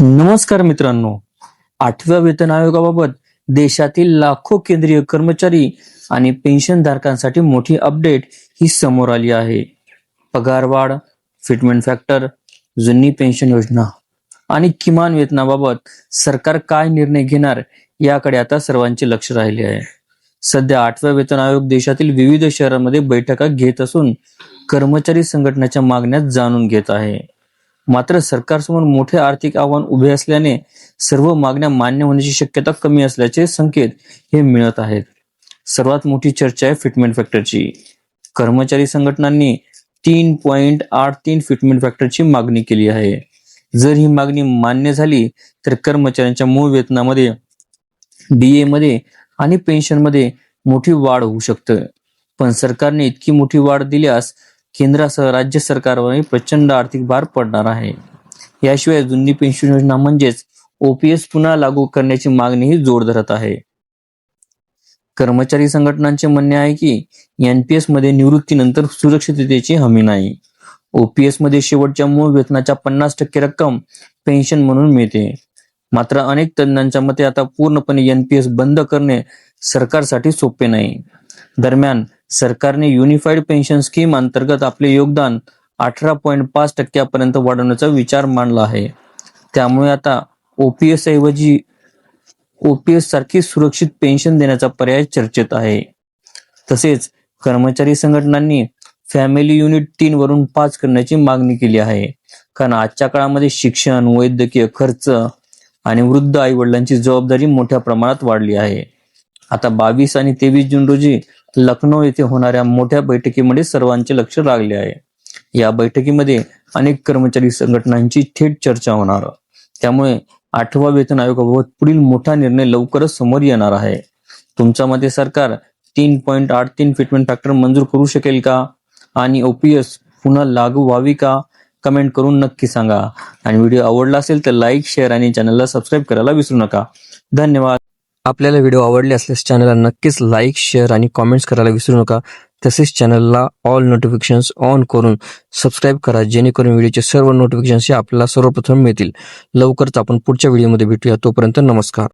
नमस्कार मित्रांनो. 8व्या वेतन आयोगाबाबत देशातील लाखो केंद्रीय कर्मचारी आणि पेन्शनधारकांसाठी मोठी अपडेट ही समोर आली आहे. पगारवाढ, फिटमेंट फॅक्टर, जुनी पेन्शन योजना आणि किमान वेतनाबाबत सरकार काय निर्णय घेणार याकडे आता सर्वांचे लक्ष राहिले आहे. सध्या 8व्या वेतन आयोग देशातील विविध शहरांमध्ये बैठका घेत असून कर्मचारी संघटनेच्या मागण्या जाणून घेत आहे. मात्र सरकारसमोर मोठे आर्थिक आव्हान उभे असल्याने सर्व मागण्या मान्य होण्याची शक्यता कमी असल्याचे संकेत हे मिळत आहेत. सर्वात मोठी चर्चा आहे फिटमेंट फॅक्टरची. कर्मचारी संघटनांनी 3.83 फिटमेंट फॅक्टरची मागणी केली आहे. जर ही मागणी मान्य झाली तर कर्मचाऱ्यांच्या मूळ वेतनामध्ये, डीए मध्ये आणि पेन्शनमध्ये मोठी वाढ होऊ शकते. पण सरकारने इतकी मोठी वाढ दिल्यास केंद्रासह राज्य सरकारवर प्रचंड आर्थिक भार पडणार आहे. याशिवाय जुनी पेन्शन योजना म्हणजेच ओपीएस पुन्हा लागू करण्याची मागणीही जोर धरत आहे. कर्मचारी संघटनांचे म्हणणे आहे की एनपीएस मध्ये निवृत्तीनंतर सुरक्षिततेची हमी नाही. ओपीएस मध्ये शेवटच्या मूळ वेतनाच्या 50% रक्कम पेन्शन म्हणून मिळते. मात्र अनेक तज्ञांच्या मते आता पूर्णपणे एनपीएस बंद करणे सरकारसाठी सोपे नाही. दरम्यान सरकारने युनिफाईड पेन्शन स्कीम अंतर्गत आपले योगदान 18.5% पर्यंत वाढवण्याचा विचार मांडला आहे. त्यामुळे आता ओपीएस ऐवजी ओपीएस सारखी सुरक्षित पेन्शन देण्याचा पर्याय चर्चेत आहे. तसेच कर्मचारी संघटनांनी फॅमिली युनिट 3 वरून 5 करण्याची मागणी केली आहे. कारण आजच्या काळामध्ये शिक्षण, वैद्यकीय खर्च आणि वृद्ध आई वडिलांची जबाबदारी मोठ्या प्रमाणात वाढली आहे. आता 22 आणि 23 जून रोजी लखनौ येथे होणाऱ्या मोठ्या बैठकीमध्ये सर्वांचे लक्ष लागले आहे. या बैठकीमध्ये अनेक कर्मचारी संघटनांची थेट चर्चा होणार. त्यामुळे 8वा वेतन आयोगाबाबत पुढील मोठा निर्णय लवकरच समोर येणार आहे. तुमच्या मते सरकार 3.83 फिटमेंट फॅक्टर मंजूर करू शकेल का? आणि ओपीएस पुन्हा लागू व्हावी का? कमेंट करून नक्की सांगा. आणि व्हिडिओ आवडला असेल तर लाईक, शेअर आणि चॅनलला सबस्क्राईब करायला विसरू नका. धन्यवाद. आपल्याला व्हिडिओ आवडले असल्यास चॅनलला नक्कीच लाईक, शेअर आणि कॉमेंट्स करायला विसरू नका. तसेच चॅनलला ऑल नोटिफिकेशन्स ऑन करून सबस्क्राईब करा, जेणेकरून व्हिडिओचे सर्व नोटिफिकेशन्स आपल्याला सर्वप्रथम मिळतील. लवकरच आपण पुढच्या व्हिडिओमध्ये भेटूया. तोपर्यंत नमस्कार.